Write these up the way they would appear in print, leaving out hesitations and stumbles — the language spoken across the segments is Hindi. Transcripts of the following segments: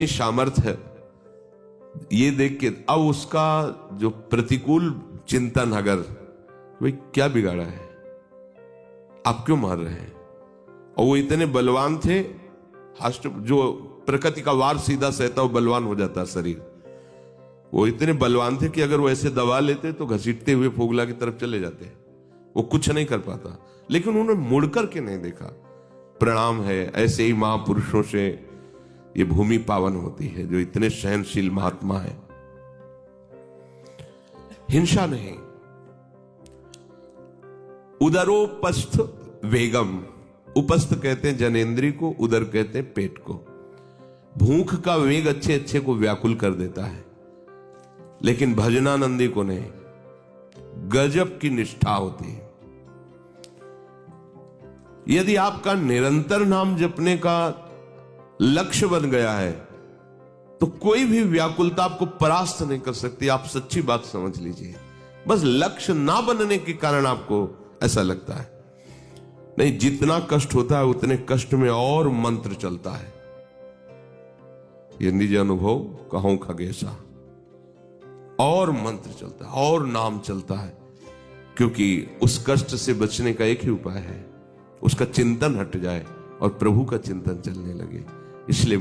सामर्थ्य है ये देख के अब उसका जो प्रतिकूल चिंतन, अगर भाई क्या बिगाड़ा है, आप क्यों मार रहे हैं, और वो इतने बलवान थे, जो प्रकृति का वार सीधा सहता वो बलवान हो जाता शरीर, वो इतने बलवान थे कि अगर वो ऐसे दबा लेते तो घसीटते हुए फोगला की तरफ चले जाते, वो कुछ नहीं कर पाता। लेकिन उन्होंने मुड़ करके नहीं देखा। प्रणाम है, ऐसे ही महापुरुषों से ये भूमि पावन होती है जो इतने सहनशील महात्मा है। हिंसा नहीं। उदरोपस्थ वेगम, उपस्थ कहते हैं जनेंद्री को, उदर कहते हैं पेट को। भूख का वेग अच्छे अच्छे को व्याकुल कर देता है, लेकिन भजनानंदी को नहीं, गजब की निष्ठा होती है। यदि आपका निरंतर नाम जपने का लक्ष्य बन गया है तो कोई भी व्याकुलता आपको परास्त नहीं कर सकती। आप सच्ची बात समझ लीजिए। बस लक्ष्य ना बनने के कारण आपको ऐसा लगता है। नहीं, जितना कष्ट होता है उतने कष्ट में और मंत्र चलता है। ये निज अनुभव कहूं खगेशा, और मंत्र चलता है और नाम चलता है, क्योंकि उस कष्ट से बचने का एक ही उपाय है, उसका चिंतन हट जाए और प्रभु का चिंतन चलने लगे। इसलिए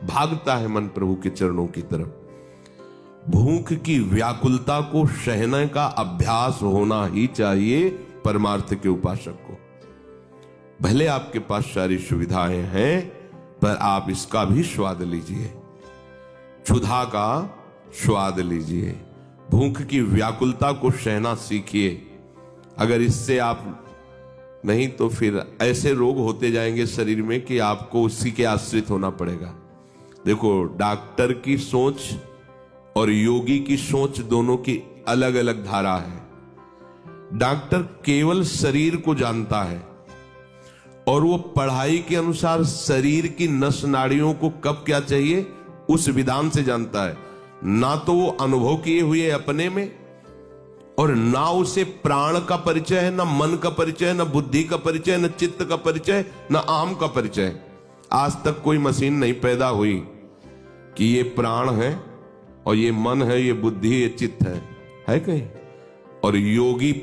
भागता है मन प्रभु के चरणों की तरफ। भूख की व्याकुलता को सहने का अभ्यास होना ही चाहिए परमार्थ के उपासक को। भले आपके पास सारी सुविधाएं हैं, पर आप इसका भी स्वाद लीजिए, क्षुधा का स्वाद लीजिए। भूख की व्याकुलता को सहना सीखिए। अगर इससे आप नहीं तो फिर ऐसे रोग होते जाएंगे शरीर में कि आपको उसी के आश्रित होना पड़ेगा। देखो, डॉक्टर की सोच और योगी की सोच दोनों की अलग अलग धारा है। डॉक्टर केवल शरीर को जानता है और वो पढ़ाई के अनुसार शरीर की नस नाड़ियों को कब क्या चाहिए उस विधान से जानता है। ना तो वो अनुभव किए हुए अपने में, और ना उसे प्राण का परिचय है, ना मन का परिचय, ना बुद्धि का परिचय, ना चित्त का परिचय, ना आम का परिचय। आज तक कोई मशीन नहीं पैदा हुई कि ये प्राण है और ये मन है, ये बुद्धि, ये चित्त है कहीं? और योगी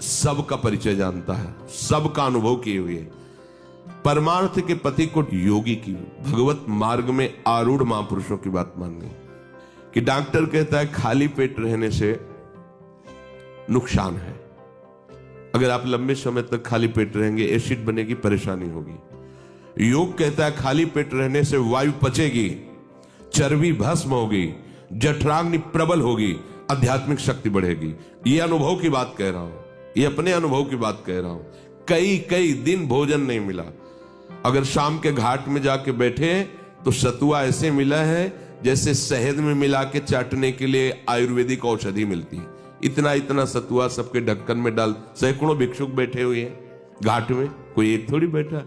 सबका परिचय जानता है, सबका अनुभव किए हुए। परमार्थ के पति को योगी की भगवत मार्ग में आरूढ़ महापुरुषों की बात माननी कि डॉक्टर कहता है खाली पेट रहने से नुकसान है। अगर आप लंबे समय तक खाली पेट रहेंगे एसिड बनेगी, परेशानी होगी। योग कहता है खाली पेट रहने से वायु पचेगी, चर्बी भस्म होगी, जठराग्नि प्रबल होगी, आध्यात्मिक शक्ति बढ़ेगी। ये अनुभव की बात कह रहा हूं, ये अपने अनुभव की बात कह रहा हूं। कई कई दिन भोजन नहीं मिला, अगर शाम के घाट में जाके बैठे तो सतुआ ऐसे मिला है जैसे शहद में मिला के चाटने के लिए आयुर्वेदिक औषधि मिलती है। इतना इतना सतुआ सबके ढक्कन में डाल, सैकड़ों भिक्षुक बैठे हुए हैं घाट में, कोई एक थोड़ी बैठा।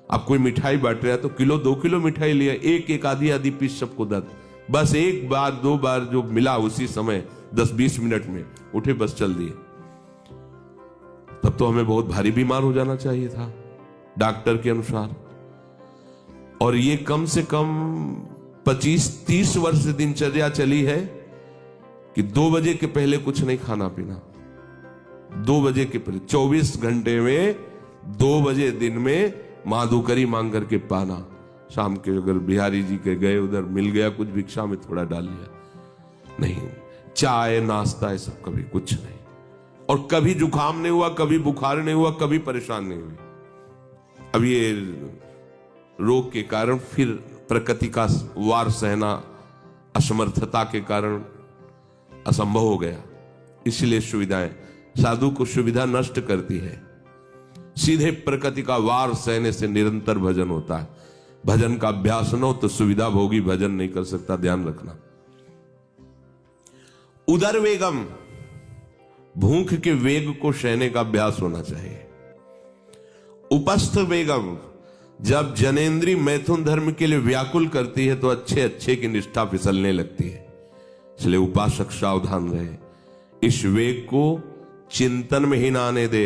अब कोई मिठाई बांट रहा है तो किलो 2 किलो मिठाई लिया, एक एक आधी आधी पीस सबको दे। बस एक बार 2 बार जो मिला उसी समय 10-20 मिनट में उठे, बस चल दिए। तब तो हमें बहुत भारी बीमार हो जाना चाहिए था डॉक्टर के अनुसार। और ये कम से कम 25-30 वर्ष से दिनचर्या चली है कि 2 बजे के पहले कुछ नहीं खाना पीना। 2 बजे के पहले 24 घंटे में 2 बजे दिन में माधुकरी मांग करके पाना। शाम के अगर बिहारी जी के गए उधर मिल गया कुछ भिक्षा में थोड़ा डाल लिया, नहीं चाय नाश्ता ये सब कभी कुछ नहीं। और कभी जुकाम नहीं हुआ, कभी बुखार नहीं हुआ, कभी परेशान नहीं हुई। अब ये रोग के कारण फिर प्रकृति का वार सहना असमर्थता के कारण असंभव हो गया। इसलिए सुविधाएं, साधु को सुविधा नष्ट करती है। सीधे प्रकृति का वार सहने से निरंतर भजन होता है। भजन का अभ्यास न हो तो सुविधा भोगी भजन नहीं कर सकता, ध्यान रखना। उदर वेगम, भूख के वेग को सहने का अभ्यास होना चाहिए। उपस्थ वेगम, जब जनेंद्री मैथुन धर्म के लिए व्याकुल करती है तो अच्छे अच्छे की निष्ठा फिसलने लगती है। इसलिए उपासक सावधान रहे, इस वेग को चिंतन में ही ना आने दे।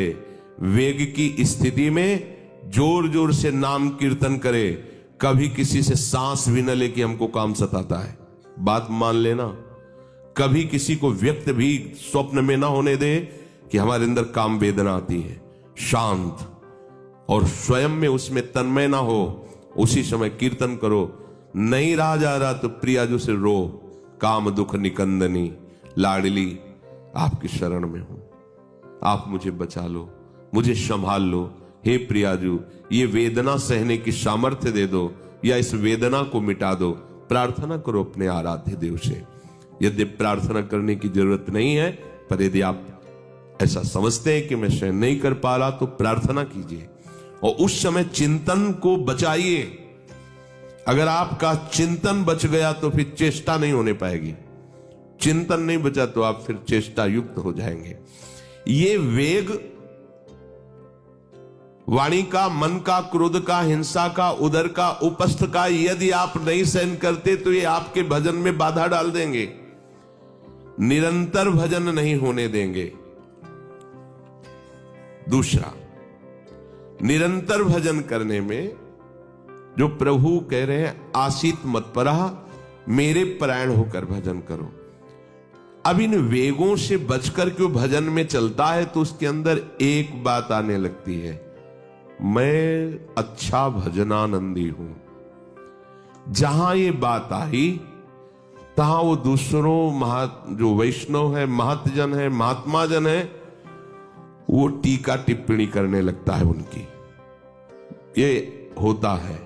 वेग की स्थिति में जोर जोर से नाम कीर्तन करे, कभी किसी से सांस भी न ले कि हमको काम सताता है, बात मान लेना। कभी किसी को व्यक्त भी स्वप्न में ना होने दे कि हमारे अंदर काम वेदना आती है। शांत और स्वयं में उसमें तन्मय ना हो, उसी समय कीर्तन करो। नहीं रहा जा रहा तो प्रियाजू से रो, काम दुख निकंदनी लाडली आपकी शरण में हूं, आप मुझे बचा लो, मुझे संभाल लो। हे प्रियाजू, ये वेदना सहने की सामर्थ्य दे दो या इस वेदना को मिटा दो। प्रार्थना करो अपने आराध्य देव से। यदि प्रार्थना करने की जरूरत नहीं है, पर यदि आप ऐसा समझते हैं कि मैं सहन नहीं कर पा रहा, तो प्रार्थना कीजिए और उस समय चिंतन को बचाइए। अगर आपका चिंतन बच गया तो फिर चेष्टा नहीं होने पाएगी। चिंतन नहीं बचा तो आप फिर चेष्टा युक्त हो जाएंगे। ये वेग वाणी का, मन का, क्रोध का, हिंसा का, उदर का, उपस्थ का यदि आप नहीं सहन करते तो ये आपके भजन में बाधा डाल देंगे, निरंतर भजन नहीं होने देंगे। दूसरा, निरंतर भजन करने में जो प्रभु कह रहे हैं, आशित मत परहा, मेरे परायण होकर भजन करो। अब इन वेगों से बचकर क्यों भजन में चलता है, तो उसके अंदर एक बात आने लगती है, मैं अच्छा भजनानंदी हूं। जहां ये बात आई तहां वो दूसरों जो वैष्णव है, महतजन है, महात्मा जन है, वो टीका टिप्पणी करने लगता है उनकी। ये होता है।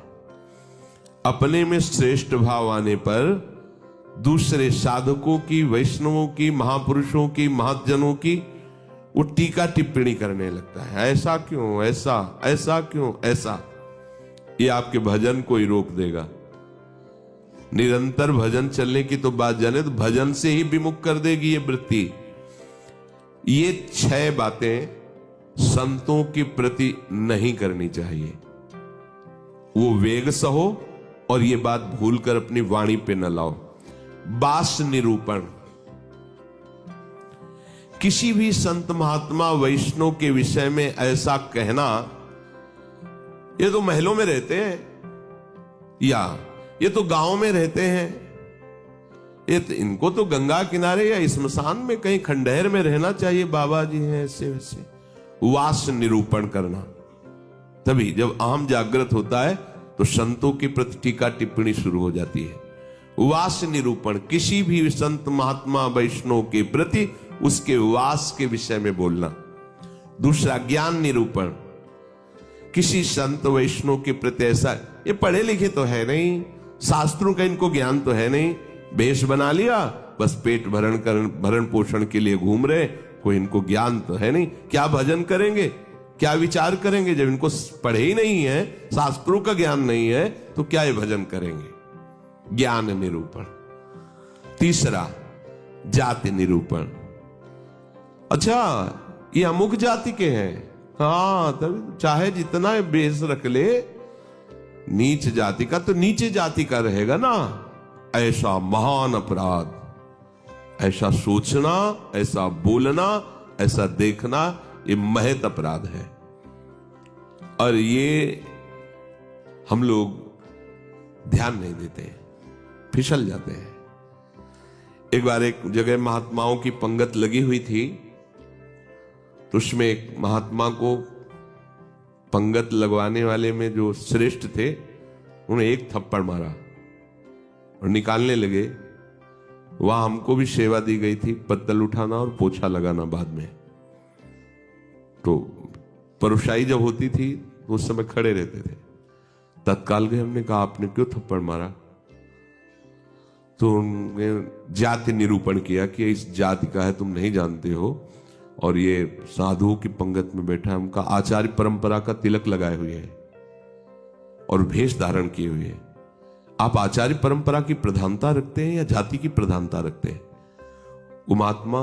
अपने में श्रेष्ठ भाव आने पर दूसरे साधकों की, वैष्णवों की, महापुरुषों की, महतजनों की वो टीका टिप्पणी करने लगता है। ऐसा क्यों, ऐसा, ऐसा क्यों, ऐसा। ये आपके भजन को ही रोक देगा। निरंतर भजन चलने की तो बात जाने, तो भजन से ही विमुख कर देगी ये वृत्ति। ये 6 बातें संतों के प्रति नहीं करनी चाहिए। वो वेग सहो और ये बात भूलकर अपनी वाणी पे न लाओ। बास निरूपण, किसी भी संत महात्मा वैष्णव के विषय में ऐसा कहना, ये तो महलों में रहते हैं, या ये तो गांव में रहते हैं, ये तो, इनको तो गंगा किनारे या स्मशान में कहीं खंडहर में रहना चाहिए, बाबा जी हैं ऐसे वैसे। वास निरूपण करना। तभी जब अहम जागृत होता है तो संतों के प्रति टीका टिप्पणी शुरू हो जाती है। वास निरूपण, किसी भी संत महात्मा वैष्णव के प्रति उसके वास के विषय में बोलना। दूसरा, ज्ञान निरूपण, किसी संत वैष्णव के प्रति ऐसा, ये पढ़े लिखे तो है नहीं, शास्त्रों का इनको ज्ञान तो है नहीं, वेश बना लिया, बस पेट भरण पोषण के लिए घूम रहे, कोई इनको ज्ञान तो है नहीं। क्या भजन करेंगे, क्या विचार करेंगे जब इनको पढ़े ही नहीं है, शास्त्रों का ज्ञान नहीं है, तो क्या ये भजन करेंगे। ज्ञान निरूपण। तीसरा, जाति निरूपण। अच्छा, ये अमुक जाति के हैं, हाँ, तब चाहे जितना बेस रख ले, नीच जाति का तो नीचे जाति का रहेगा ना। ऐसा महान अपराध, ऐसा सोचना, ऐसा बोलना, ऐसा देखना, ये महत अपराध है। और ये हम लोग ध्यान नहीं देते, फिसल जाते हैं। एक बार एक जगह महात्माओं की पंगत लगी हुई थी, तो उसमें एक महात्मा को पंगत लगवाने वाले में जो श्रेष्ठ थे, उन्हें एक थप्पड़ मारा और निकालने लगे। वहां हमको भी सेवा दी गई थी, पत्तल उठाना और पोछा लगाना बाद में। तो परोसाई जब होती थी तो उस समय खड़े रहते थे। तत्काल गए, हमने कहा आपने क्यों थप्पड़ मारा? तो उन्होंने जाति निरूपण किया कि इस जाति का है, तुम नहीं जानते हो, और ये साधुओं की पंगत में बैठा है, उनका आचार्य परंपरा का तिलक लगाए हुए है और भेष धारण किए हुए है। आप आचार्य परंपरा की प्रधानता रखते हैं या जाति की प्रधानता रखते हैं? वो महात्मा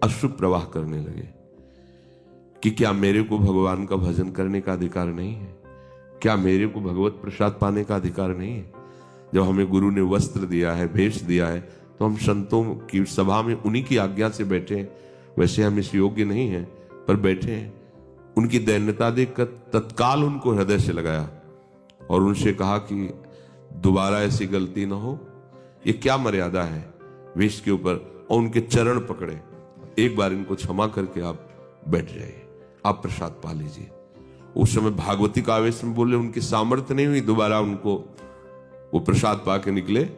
अश्रु प्रवाह करने लगे कि क्या मेरे को भगवान का भजन करने का अधिकार नहीं है? क्या मेरे को भगवत प्रसाद पाने का अधिकार नहीं है? जब हमें गुरु ने वस्त्र दिया है, भेष दिया है, तो हम संतों की सभा में उन्हीं की आज्ञा से बैठे हैं। वैसे हम इस योग्य नहीं हैं, पर बैठे हैं। उनकी दैन्यता देखकर तत्काल उनको हृदय से लगाया और उनसे कहा कि दोबारा ऐसी गलती ना हो, ये क्या मर्यादा है वेश के ऊपर, और उनके चरण पकड़े, एक बार इनको क्षमा करके आप बैठ जाइए, आप प्रसाद पा लीजिए। उस समय भागवती का आवेश में बोले, उनकी सामर्थ्य नहीं हुई दोबारा उनको वो प्रसाद पा के निकले,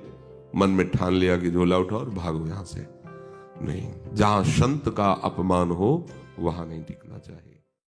मन में ठान लिया कि झोला उठाओ और भागो यहां से। नहीं, जहां संत का अपमान हो वहां नहीं टिकना चाहिए।